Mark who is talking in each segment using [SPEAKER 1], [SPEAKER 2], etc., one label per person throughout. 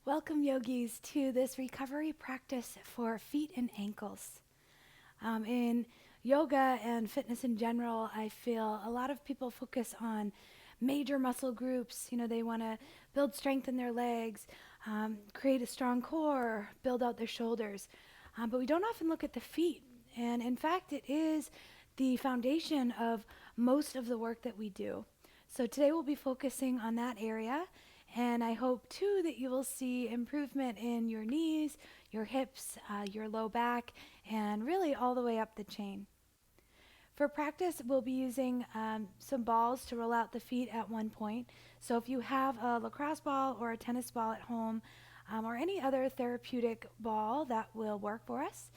[SPEAKER 1] Welcome, yogis, to this recovery practice for feet and ankles. In yoga and fitness in general, I feel a lot of people focus on major muscle groups. You know, they want to build strength in their legs, create a strong core, build out their shoulders. But we don't often look at the feet. And in fact, it is the foundation of most of the work that we do. So today we'll be focusing on that area. And I hope too that you will see improvement in your knees, your hips, your low back, and really all the way up the chain. For practice, we'll be using some balls to roll out the feet at one point. So if you have a lacrosse ball or a tennis ball at home, or any other therapeutic ball, that will work for us.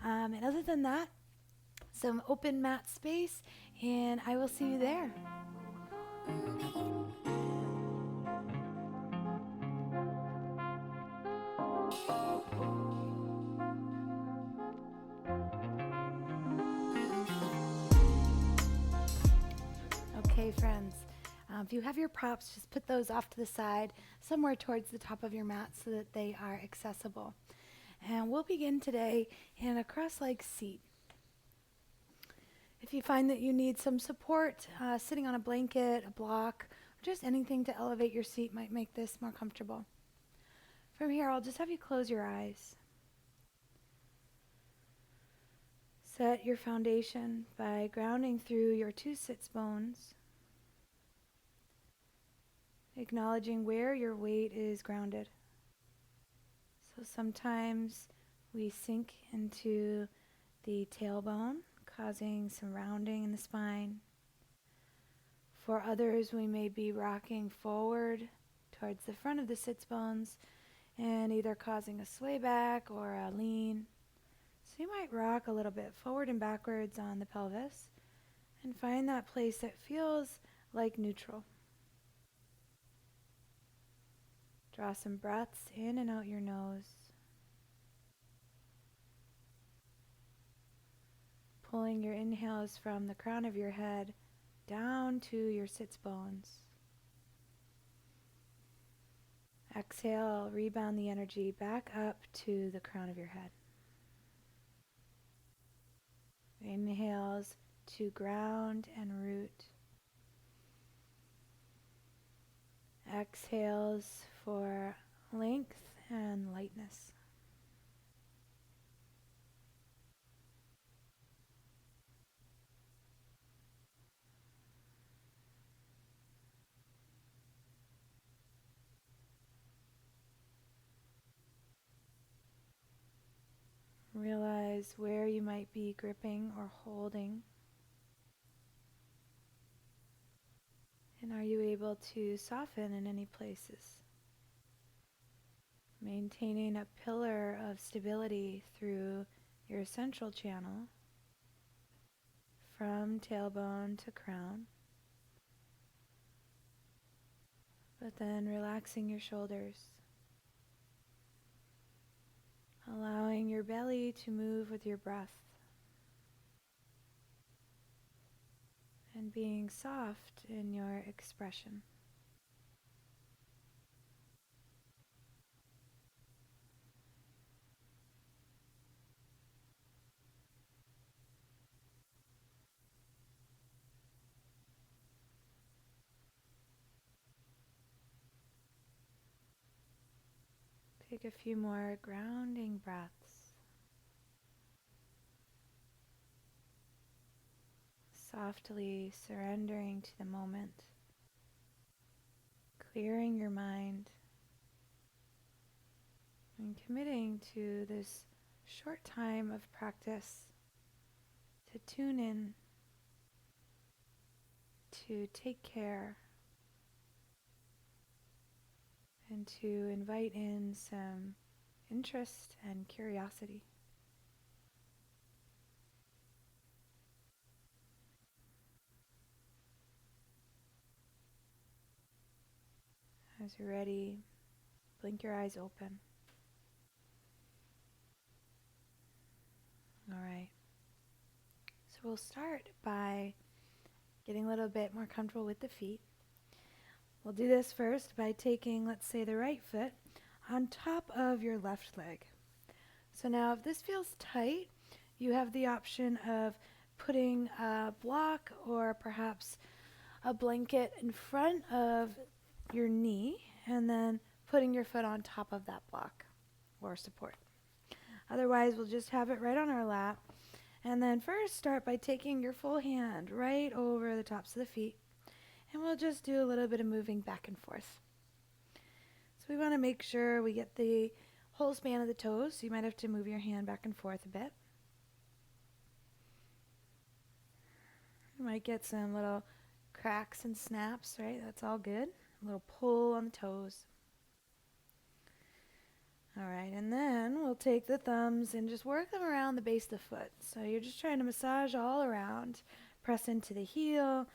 [SPEAKER 1] And other than that, some open mat space, and I will see you there. Okay, friends. If you have your props, just put those off to the side, somewhere towards the top of your mat so that they are accessible. And we'll begin today in a cross-legged seat. If you find that you need some support, sitting on a blanket, a block, or just anything to elevate your seat might make this more comfortable. From here, I'll just have you close your eyes. Set your foundation by grounding through your two sits bones, acknowledging where your weight is grounded. So sometimes we sink into the tailbone, causing some rounding in the spine. For others, we may be rocking forward towards the front of the sits bones and either causing a sway back or a lean. So you might rock a little bit forward and backwards on the pelvis and find that place that feels like neutral. Draw some breaths in and out your nose. Pulling your inhales from the crown of your head down to your sits bones. Exhale, rebound the energy back up to the crown of your head. Inhales to ground and root. Exhales for length and lightness. Realize where you might be gripping or holding. And are you able to soften in any places? Maintaining a pillar of stability through your central channel from tailbone to crown. But then relaxing your shoulders. Allowing your belly to move with your breath. And being soft in your expression. Take a few more grounding breaths. Softly surrendering to the moment. Clearing your mind. And committing to this short time of practice to tune in, to take care, and to invite in some interest and curiosity. As you're ready, blink your eyes open. All right. So we'll start by getting a little bit more comfortable with the feet. We'll do this first by taking, let's say, the right foot on top of your left leg. So now if this feels tight, you have the option of putting a block or perhaps a blanket in front of your knee and then putting your foot on top of that block or support. Otherwise, we'll just have it right on our lap. And then first start by taking your full hand right over the tops of the feet. And we'll just do a little bit of moving back and forth. So we want to make sure we get the whole span of the toes. So you might have to move your hand back and forth a bit. You might get some little cracks and snaps, right? That's all good. A little pull on the toes. All right, and then we'll take the thumbs and just work them around the base of the foot. So you're just trying to massage all around. Press into the heel,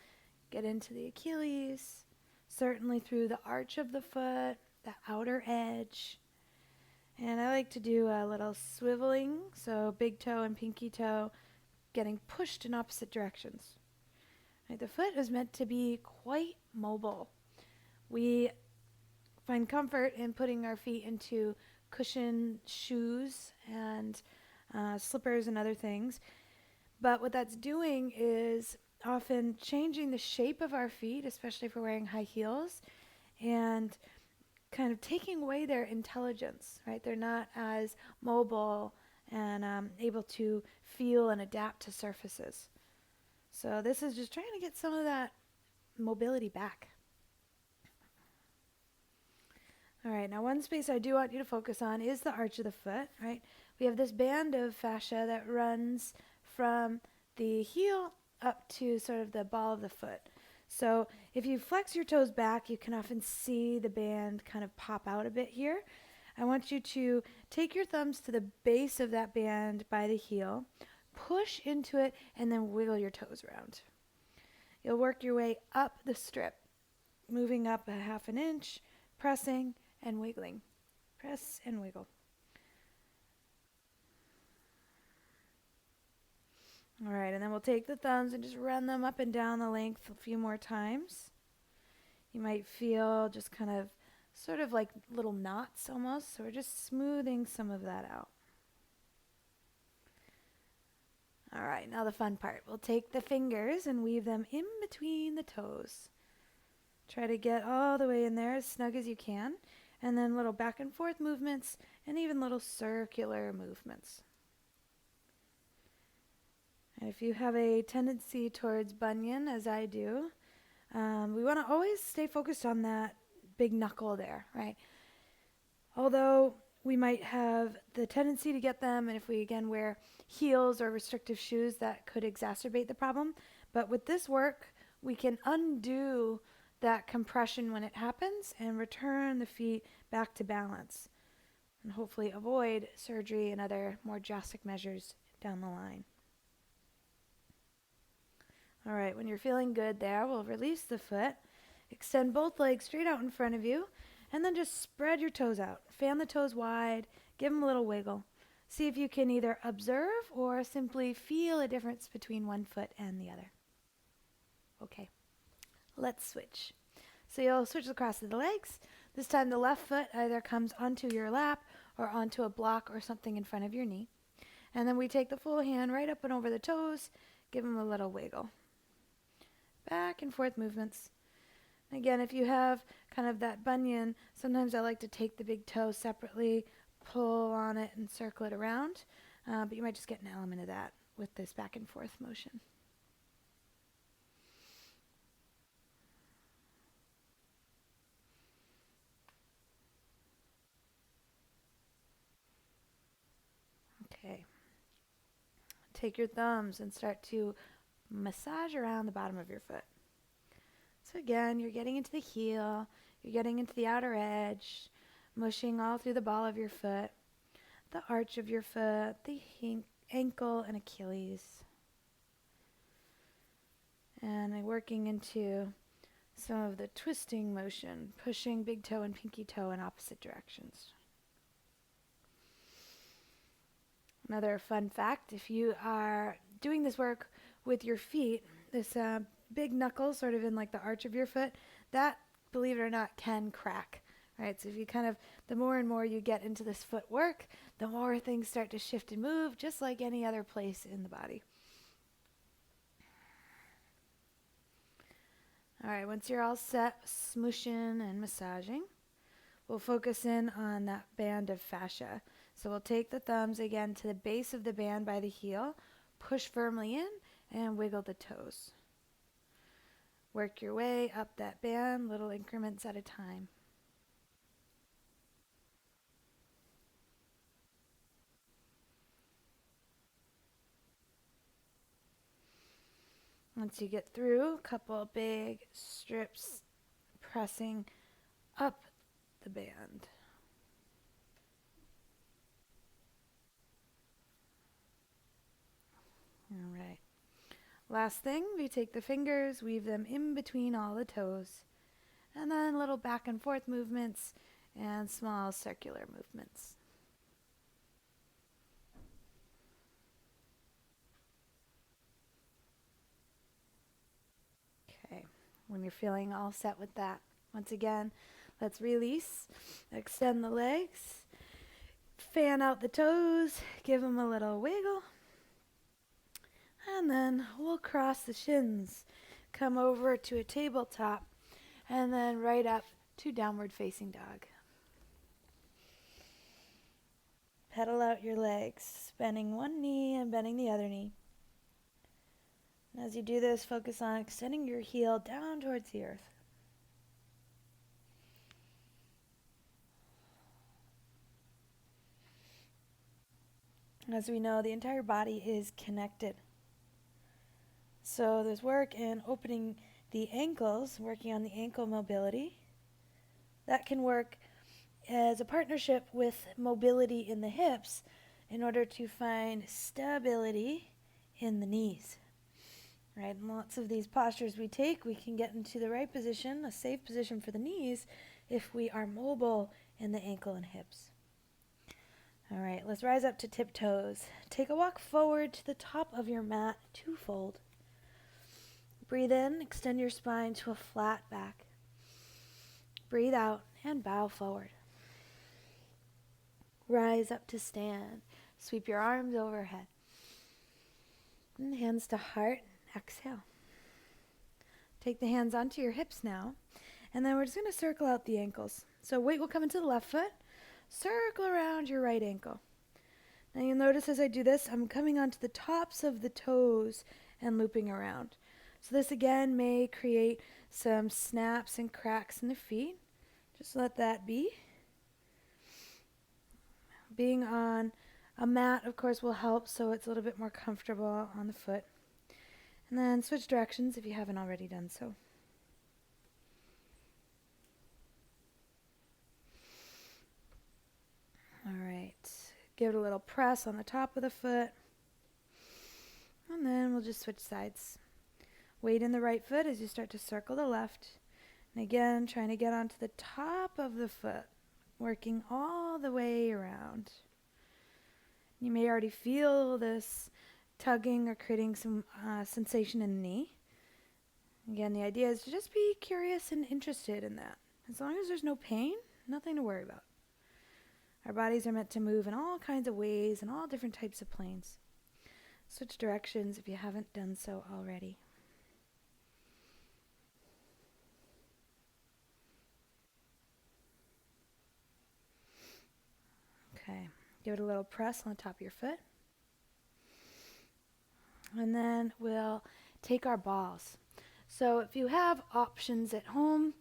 [SPEAKER 1] get into the Achilles, certainly through the arch of the foot, the outer edge. And I like to do a little swiveling, so big toe and pinky toe getting pushed in opposite directions. Right, the foot is meant to be quite mobile. We find comfort in putting our feet into cushion shoes and slippers and other things. But what that's doing is often changing the shape of our feet, especially if we're wearing high heels, and kind of taking away their intelligence, right? They're not as mobile and able to feel and adapt to surfaces. So this is just trying to get some of that mobility back. All right, now one space I do want you to focus on is the arch of the foot, right? We have this band of fascia that runs from the heel up to sort of the ball of the foot. So if you flex your toes back, you can often see the band kind of pop out a bit here. I want you to take your thumbs to the base of that band by the heel, push into it, and then wiggle your toes around. You'll work your way up the strip, moving up a half an inch, pressing, and wiggling. Press and wiggle. All right, and then we'll take the thumbs and just run them up and down the length a few more times. You might feel just kind of sort of like little knots almost, so we're just smoothing some of that out. All right, now the fun part. We'll take the fingers and weave them in between the toes. Try to get all the way in there as snug as you can. And then little back and forth movements and even little circular movements. And if you have a tendency towards bunion, as I do, we want to always stay focused on that big knuckle there, right? Although we might have the tendency to get them, and if we again wear heels or restrictive shoes, that could exacerbate the problem. But with this work, we can undo that compression when it happens and return the feet back to balance and hopefully avoid surgery and other more drastic measures down the line. All right, when you're feeling good there, we'll release the foot, extend both legs straight out in front of you, and then just spread your toes out. Fan the toes wide, give them a little wiggle. See if you can either observe or simply feel a difference between one foot and the other. Okay. Let's switch. So you'll switch across to the legs. This time the left foot either comes onto your lap or onto a block or something in front of your knee. And then we take the full hand right up and over the toes, give them a little wiggle. Back and forth movements. Again, if you have kind of that bunion, sometimes I like to take the big toe separately, pull on it and circle it around. But you might just get an element of that with this back and forth motion. Okay. Take your thumbs and start to massage around the bottom of your foot. So again, you're getting into the heel, you're getting into the outer edge, mushing all through the ball of your foot, the arch of your foot, the ankle and Achilles. And working into some of the twisting motion, pushing big toe and pinky toe in opposite directions. Another fun fact, if you are doing this work with your feet, this big knuckle sort of in like the arch of your foot, that, believe it or not, can crack, All right, so if you the more and more you get into this footwork, the more things start to shift and move, just like any other place in the body. All right, once you're all set, smooshing and massaging, we'll focus in on that band of fascia. So we'll take the thumbs again to the base of the band by the heel, push firmly in, and wiggle the toes. Work your way up that band, little increments at a time. Once you get through, a couple big strips pressing up the band. All right. Last thing, we take the fingers, weave them in between all the toes, and then little back and forth movements and small circular movements. Okay, when you're feeling all set with that, once again, let's release, extend the legs, fan out the toes, give them a little wiggle, and then we'll cross the shins, come over to a tabletop, and then right up to downward facing dog. Pedal out your legs, bending one knee and bending the other knee. And as you do this, focus on extending your heel down towards the earth. As we know, the entire body is connected. So there's work in opening the ankles, working on the ankle mobility. That can work as a partnership with mobility in the hips in order to find stability in the knees. Right, and lots of these postures we take, we can get into the right position, a safe position for the knees, if we are mobile in the ankle and hips. All right, let's rise up to tiptoes. Take a walk forward to the top of your mat, two-fold. Breathe in, extend your spine to a flat back. Breathe out and bow forward. Rise up to stand. Sweep your arms overhead. And hands to heart. Exhale. Take the hands onto your hips now. And then we're just going to circle out the ankles. So weight will come into the left foot. Circle around your right ankle. Now you'll notice as I do this, I'm coming onto the tops of the toes and looping around. So this again may create some snaps and cracks in the feet. Just let that be. Being on a mat, of course, will help so it's a little bit more comfortable on the foot. And then switch directions if you haven't already done so. All right. Give it a little press on the top of the foot. And then we'll just switch sides. Weight in the right foot as you start to circle the left. And again, trying to get onto the top of the foot, working all the way around. You may already feel this tugging or creating some sensation in the knee. Again, the idea is to just be curious and interested in that. As long as there's no pain, nothing to worry about. Our bodies are meant to move in all kinds of ways and all different types of planes. Switch directions if you haven't done so already. Okay, give it a little press on the top of your foot. And then we'll take our balls. So if you have options at home,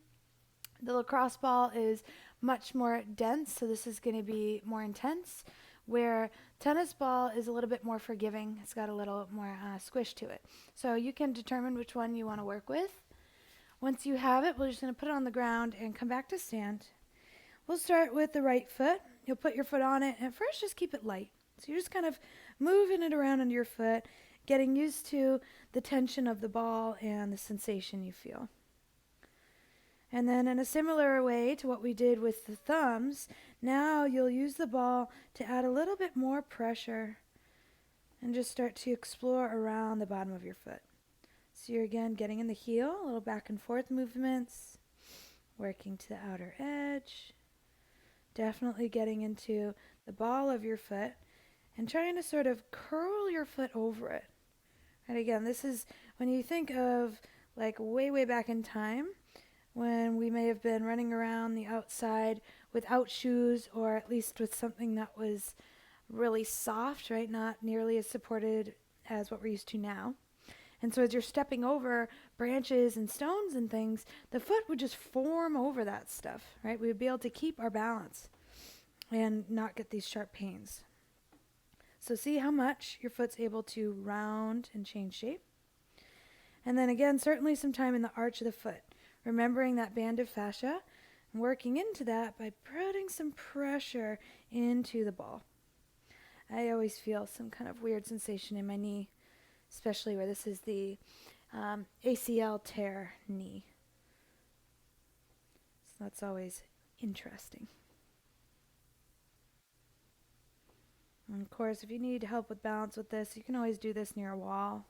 [SPEAKER 1] the lacrosse ball is much more dense, so this is going to be more intense, where tennis ball is a little bit more forgiving. It's got a little more squish to it. So you can determine which one you want to work with. Once you have it, we're just going to put it on the ground and come back to stand. We'll start with the right foot. You'll put your foot on it, and at first just keep it light. So you're just kind of moving it around under your foot, getting used to the tension of the ball and the sensation you feel. And then in a similar way to what we did with the thumbs, now you'll use the ball to add a little bit more pressure and just start to explore around the bottom of your foot. So you're again getting in the heel, a little back and forth movements, working to the outer edge, Definitely getting into the ball of your foot and trying to sort of curl your foot over it. And again, this is when you think of like way, way back in time when we may have been running around the outside without shoes or at least with something that was really soft, right? Not nearly as supported as what we're used to now. And so as you're stepping over branches and stones and things, the foot would just form over that stuff, right? We would be able to keep our balance and not get these sharp pains. So see how much your foot's able to round and change shape. And then again, certainly some time in the arch of the foot, remembering that band of fascia and working into that by putting some pressure into the ball. I always feel some kind of weird sensation in my knee, especially where this is the ACL tear knee. So that's always interesting. And of course, if you need help with balance with this, you can always do this near a wall.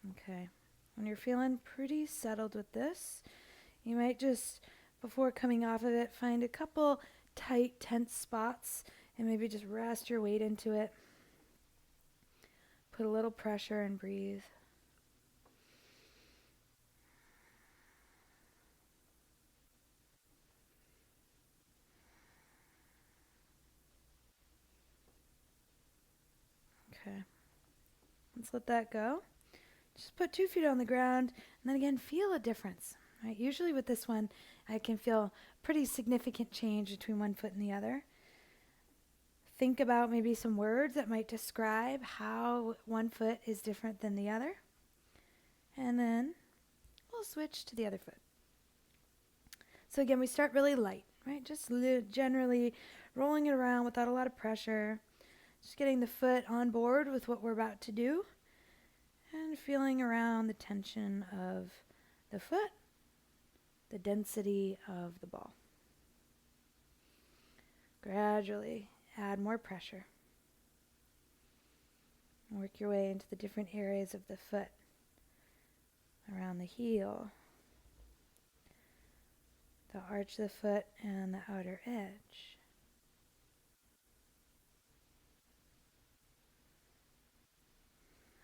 [SPEAKER 1] Okay, when you're feeling pretty settled with this, you might just, before coming off of it, find a couple tight, tense spots and maybe just rest your weight into it. Put a little pressure and breathe. Okay, let's let that go. Just put 2 feet on the ground and then again feel a difference. Right? Usually with this one, I can feel pretty significant change between one foot and the other. Think about maybe some words that might describe how one foot is different than the other. And then we'll switch to the other foot. So again, we start really light, right? Just generally rolling it around without a lot of pressure. Just getting the foot on board with what we're about to do. And feeling around the tension of the foot, the density of the ball. Gradually add more pressure. Work your way into the different areas of the foot, around the heel, the arch of the foot, and the outer edge.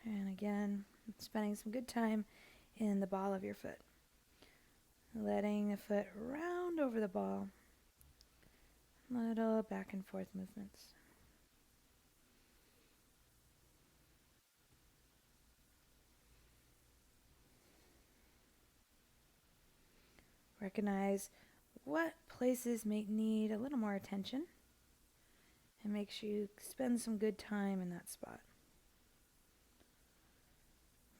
[SPEAKER 1] And again, spending some good time in the ball of your foot. Letting the foot round over the ball. Little back and forth movements. Recognize what places may need a little more attention and make sure you spend some good time in that spot.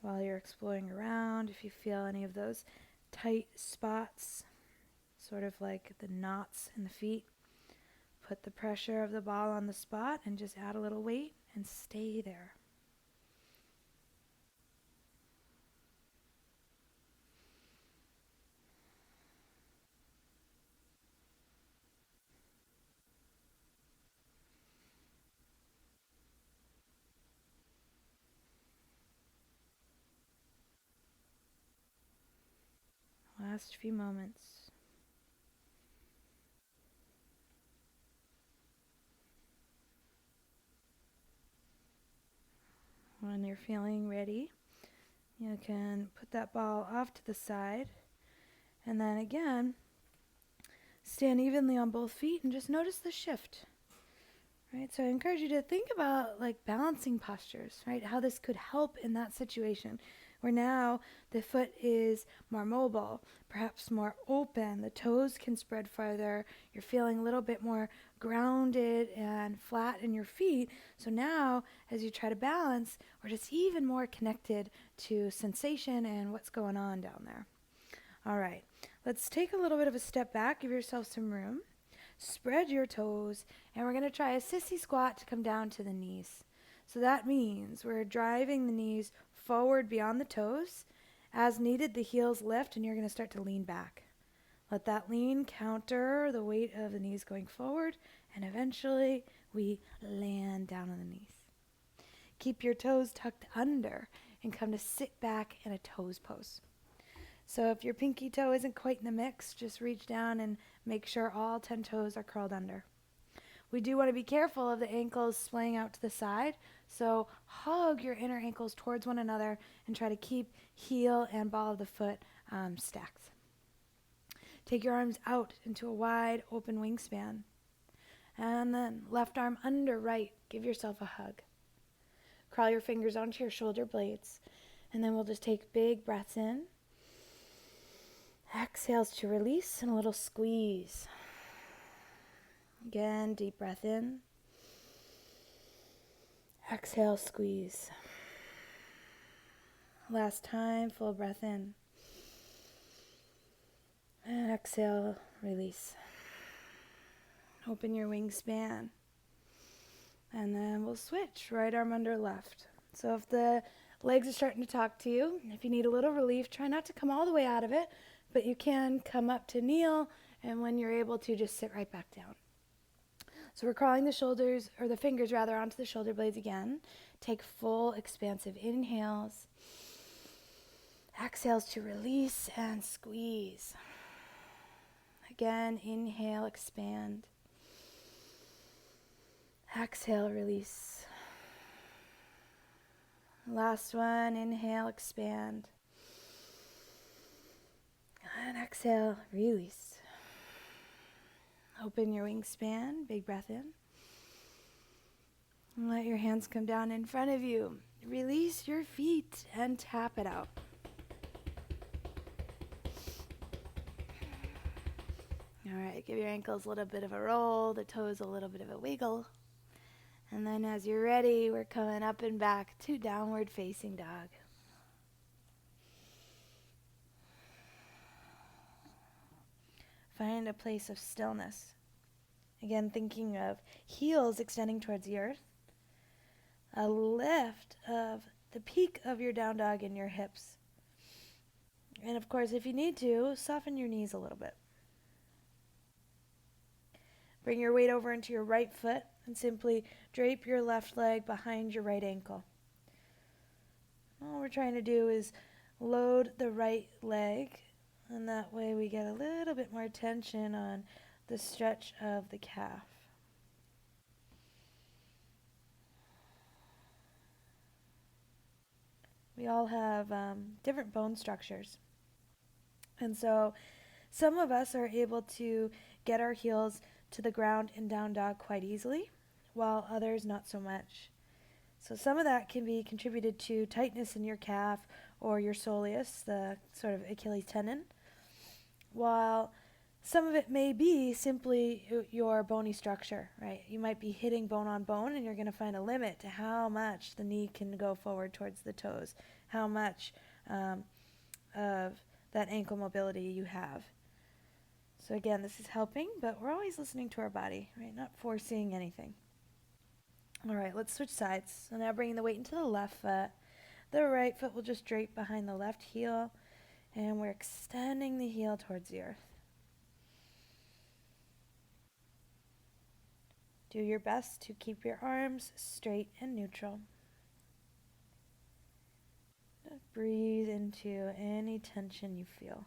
[SPEAKER 1] While you're exploring around, if you feel any of those tight spots, sort of like the knots in the feet, put the pressure of the ball on the spot and just add a little weight and stay there. Last few moments. When you're feeling ready, you can put that ball off to the side and then again stand evenly on both feet and just notice the shift. Right? So I encourage you to think about like balancing postures, right? How this could help in that situation where now the foot is more mobile, perhaps more open, the toes can spread farther, you're feeling a little bit more grounded and flat in your feet. So now as you try to balance, we're just even more connected to sensation and what's going on down there. All right, let's take a little bit of a step back, give yourself some room. Spread your toes, and we're going to try a sissy squat to come down to the knees. So that means we're driving the knees forward beyond the toes. As needed, the heels lift, and you're going to start to lean back. Let that lean counter the weight of the knees going forward, and eventually we land down on the knees. Keep your toes tucked under, and come to sit back in a toes pose. So if your pinky toe isn't quite in the mix, just reach down and make sure all 10 toes are curled under. We do want to be careful of the ankles splaying out to the side, so hug your inner ankles towards one another and try to keep heel and ball of the foot stacked. Take your arms out into a wide open wingspan. And then left arm under right, give yourself a hug. Crawl your fingers onto your shoulder blades, and then we'll just take big breaths in. Exhales to release and a little squeeze. Again, deep breath in. Exhale, squeeze. Last time, full breath in. And exhale, release. Open your wingspan. And then we'll switch, right arm under left. So if the legs are starting to talk to you, if you need a little relief, try not to come all the way out of it, but you can come up to kneel, and when you're able to, just sit right back down. So we're crawling the shoulders, or the fingers rather, onto the shoulder blades again. Take full expansive inhales. Exhales to release and squeeze. Again, inhale, expand. Exhale, release. Last one, inhale, expand. And exhale, release. Open your wingspan, big breath in. And let your hands come down in front of you. Release your feet and tap it out. All right, give your ankles a little bit of a roll, the toes a little bit of a wiggle. And then as you're ready, we're coming up and back to downward facing dog. Find a place of stillness. Again, thinking of heels extending towards the earth. A lift of the peak of your down dog in your hips. And of course, if you need to, soften your knees a little bit. Bring your weight over into your right foot and simply drape your left leg behind your right ankle. All we're trying to do is load the right leg, and that way we get a little bit more tension on the stretch of the calf. We all have different bone structures. And so some of us are able to get our heels to the ground in down dog quite easily, while others not so much. So some of that can be contributed to tightness in your calf or your soleus, the sort of Achilles tendon, while some of it may be simply your bony structure, right? You might be hitting bone on bone, and you're going to find a limit to how much the knee can go forward towards the toes, how much of that ankle mobility you have. So again, this is helping, but we're always listening to our body, right? Not forcing anything. All right, let's switch sides. So now bringing the weight into the left foot. The right foot will just drape behind the left heel, and we're extending the heel towards the earth. Do your best to keep your arms straight and neutral. Breathe into any tension you feel.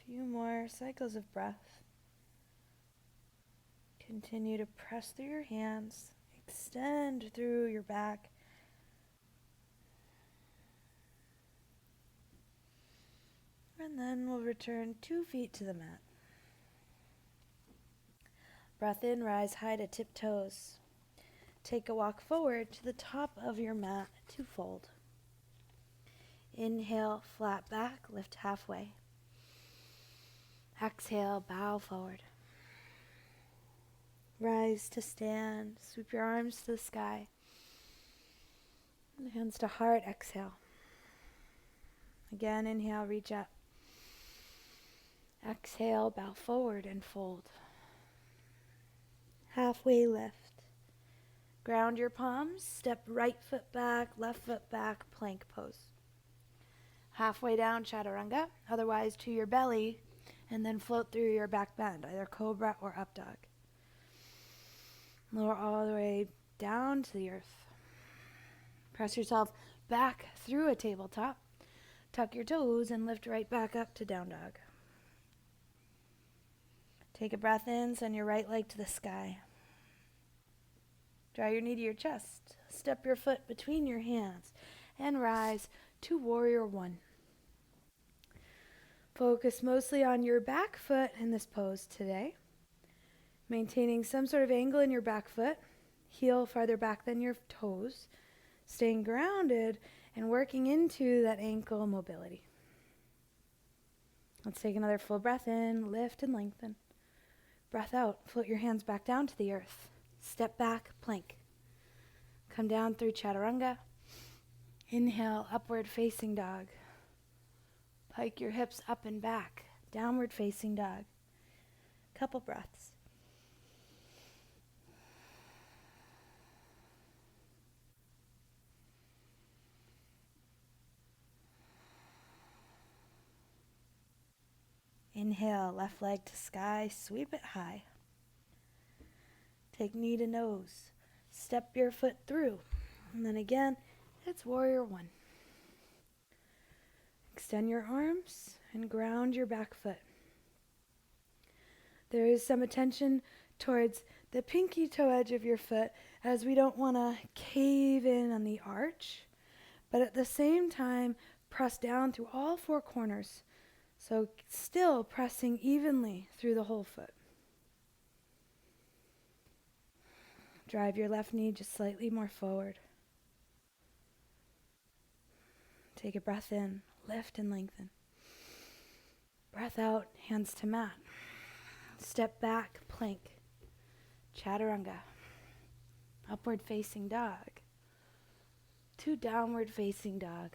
[SPEAKER 1] Few more cycles of breath. Continue to press through your hands, extend through your back. And then we'll return 2 feet to the mat. Breath in, rise high to tiptoes. Take a walk forward to the top of your mat to fold. Inhale, flat back, lift halfway. Exhale, bow forward. Rise to stand, sweep your arms to the sky. Hands to heart, exhale. Again, inhale, reach up. Exhale, bow forward and fold. halfway lift. Ground your palms, step right foot back, left foot back, plank pose. Halfway down, chaturanga, otherwise to your belly, and then float through your back bend, either cobra or up dog. Lower all the way down to the earth. Press yourself back through a tabletop. Tuck your toes and lift right back up to down dog. Take a breath in, send your right leg to the sky. Draw your knee to your chest. Step your foot between your hands and rise to warrior one. Focus mostly on your back foot in this pose today. Maintaining some sort of angle in your back foot, heel farther back than your toes, staying grounded and working into that ankle mobility. Let's take another full breath in, lift and lengthen. Breath out, float your hands back down to the earth. Step back, plank. Come down through chaturanga. Inhale, upward facing dog. Pike your hips up and back, downward facing dog. Couple breaths. Inhale, left leg to sky, sweep it high. Take knee to nose. Step your foot through. And then again, it's warrior one. Extend your arms and ground your back foot. There is some attention towards the pinky toe edge of your foot as we don't want to cave in on the arch, but at the same time, press down through all four corners. So still pressing evenly through the whole foot. Drive your left knee just slightly more forward. Take a breath in, lift and lengthen. Breath out, hands to mat. Step back, plank. Chaturanga. Upward facing dog. To downward facing dog.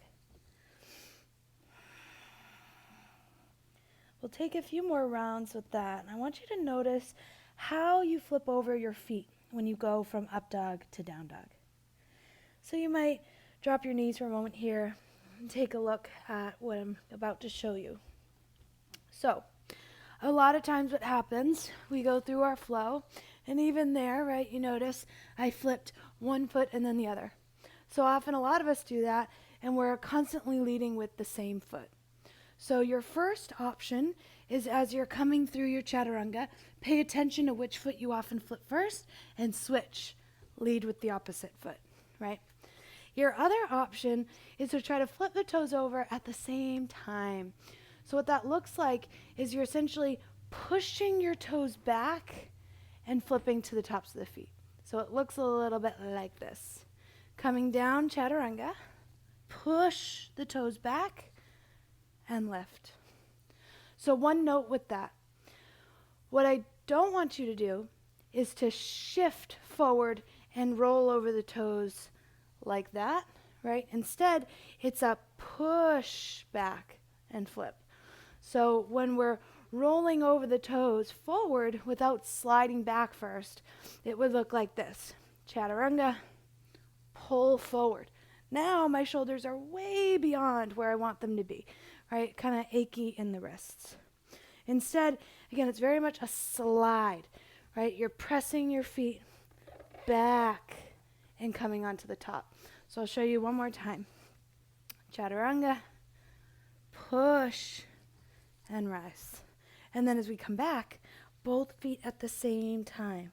[SPEAKER 1] We'll take a few more rounds with that. I want you to notice how you flip over your feet when you go from up dog to down dog. So you might drop your knees for a moment here and take a look at what I'm about to show you. So a lot of times what happens, we go through our flow, and even there, right, you notice I flipped one foot and then the other. So often a lot of us do that, and we're constantly leading with the same foot. So your first option is, as you're coming through your chaturanga, pay attention to which foot you often flip first and switch. Lead with the opposite foot, right? Your other option is to try to flip the toes over at the same time. So what that looks like is you're essentially pushing your toes back and flipping to the tops of the feet. So it looks a little bit like this. Coming down chaturanga, push the toes back, and lift. So one note with that. What I don't want you to do is to shift forward and roll over the toes like that, right? Instead, it's a push back and flip. So when we're rolling over the toes forward without sliding back first, it would look like this. Chaturanga, pull forward. Now my shoulders are way beyond where I want them to be. Right, kind of achy in the wrists. Instead, again, it's very much a slide, right? You're pressing your feet back and coming onto the top. So I'll show you one more time. Chaturanga, push, and rise. And then as we come back, both feet at the same time.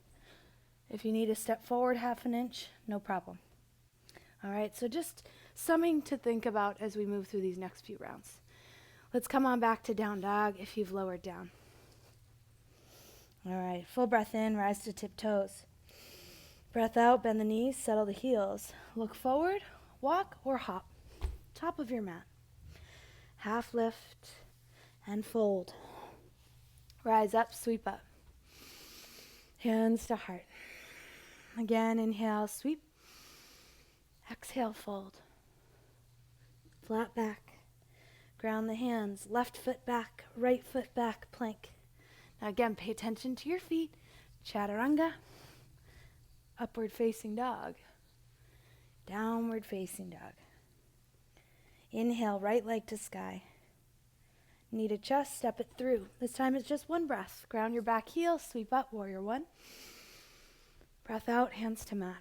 [SPEAKER 1] If you need to step forward half an inch, no problem. All right, so just something to think about as we move through these next few rounds. Let's come on back to down dog if you've lowered down. All right, full breath in, rise to tiptoes. Breath out, bend the knees, settle the heels. Look forward, walk or hop. Top of your mat. Half lift and fold. Rise up, sweep up. Hands to heart. Again, inhale, sweep. Exhale, fold. Flat back. Ground the hands, left foot back, right foot back, plank. Now again, pay attention to your feet. Chaturanga, Upward facing dog. Downward facing dog. Inhale, right leg to sky. Knee to chest, step it through. This time it's just one breath. Ground your back heel, sweep up, warrior one. Breath out, hands to mat.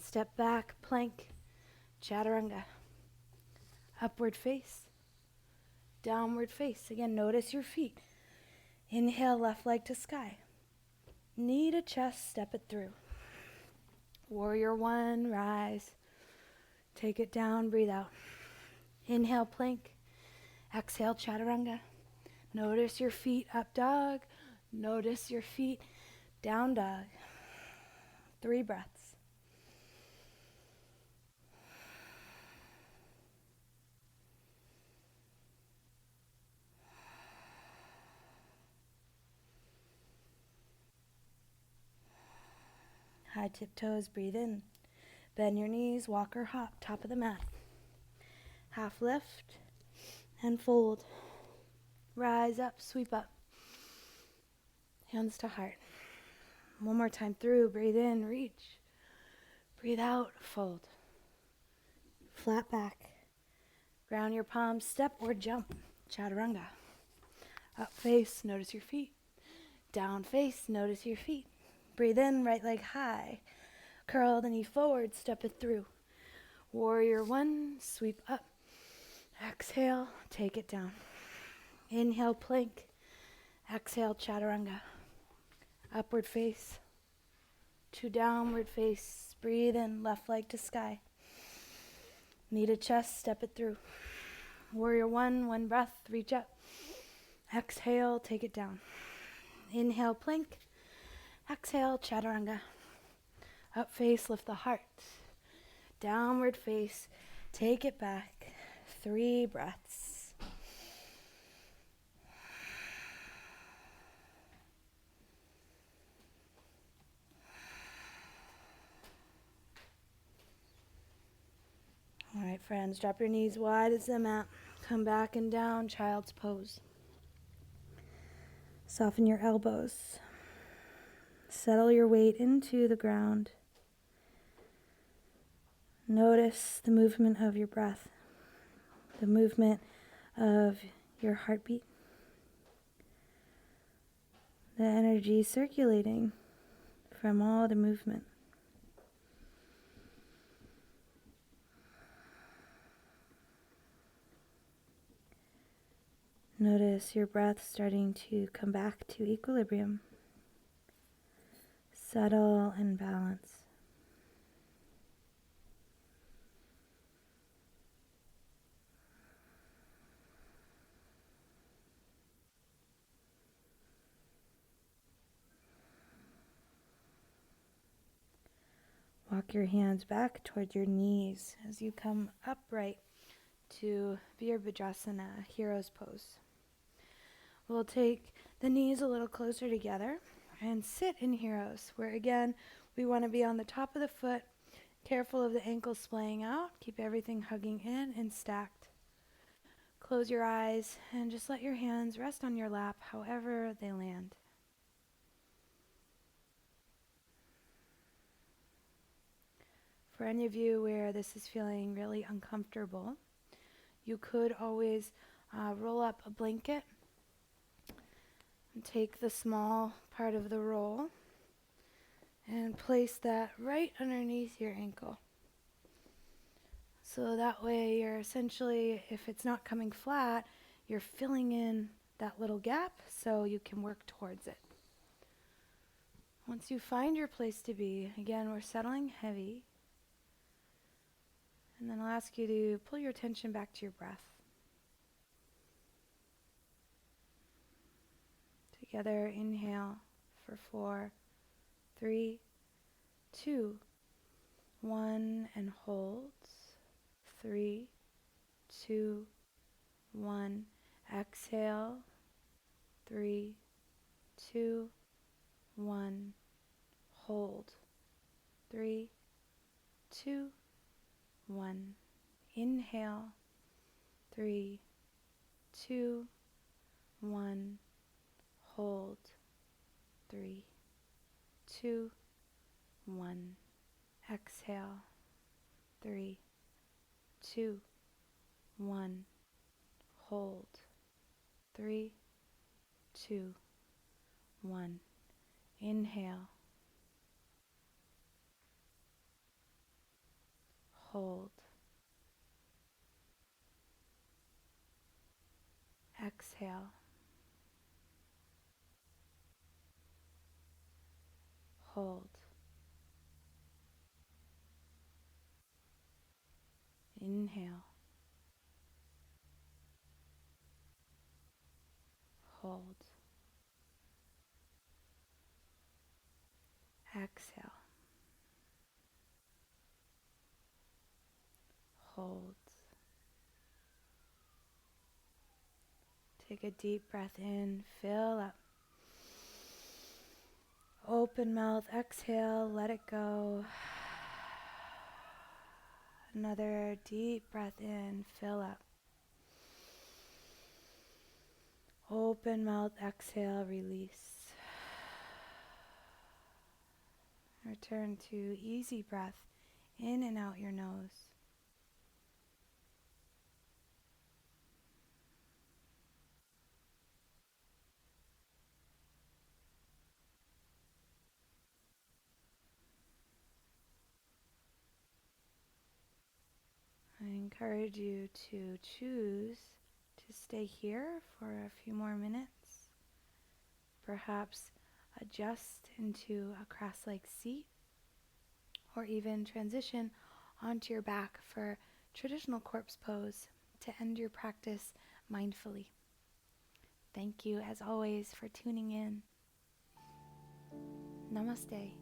[SPEAKER 1] Step back, plank, chaturanga. Upward face. Downward face. Again, notice your feet. Inhale, left leg to sky. Knee to chest, step it through. Warrior one, rise. Take it down, breathe out. Inhale, plank. Exhale, chaturanga. Notice your feet, up dog. Notice your feet, down dog. 3 breaths. High tiptoes, breathe in. Bend your knees, walk or hop, top of the mat. Half lift and fold. Rise up, sweep up. Hands to heart. One more time through, breathe in, reach. Breathe out, fold. Flat back. Ground your palms, step or jump. Chaturanga. Up face, notice your feet. Down face, notice your feet. Breathe in, right leg high. Curl the knee forward, step it through. Warrior one, sweep up. Exhale, take it down. Inhale, plank. Exhale, chaturanga. Upward face to downward face. Breathe in, left leg to sky. Knee to chest, step it through. Warrior one breath, reach up. Exhale, take it down. Inhale, plank. Exhale, chaturanga. Up face, lift the heart. Downward face, take it back. 3 breaths. All right, friends, drop your knees wide as the mat. Come back and down, child's pose. Soften your elbows. Settle your weight into the ground. Notice the movement of your breath, the movement of your heartbeat, the energy circulating from all the movement. Notice your breath starting to come back to equilibrium. Settle and balance. Walk your hands back toward your knees as you come upright to Virabhadrasana, hero's pose. We'll take the knees a little closer together and sit in heroes, where again, we want to be on the top of the foot, careful of the ankles splaying out, keep everything hugging in and stacked. Close your eyes and just let your hands rest on your lap, however they land. For any of you where this is feeling really uncomfortable, you could always roll up a blanket and take the small part of the roll and place that right underneath your ankle. So that way you're essentially, if it's not coming flat, you're filling in that little gap so you can work towards it. Once you find your place to be, again, we're settling heavy. And then I'll ask you to pull your attention back to your breath. Together, inhale for 4, 3, 2, 1, and hold. 3, 2, 1. Exhale. 3, 2, 1. Hold. 3, 2, 1. Inhale. 3, 2, 1. Hold. 3, 2, 1. Exhale. 3, 2, 1. Hold. 3, 2, 1. Inhale. Hold. Exhale. Hold. Inhale. Hold. Exhale. Hold. Take a deep breath in. Fill up. Open mouth. Exhale. Let it go. Another deep breath in. Fill up. Open mouth. Exhale. Release. Return to easy breath in and out your nose. I encourage you to choose to stay here for a few more minutes. Perhaps adjust into a cross-legged seat, or even transition onto your back for traditional corpse pose to end your practice mindfully. Thank you, as always, for tuning in. Namaste.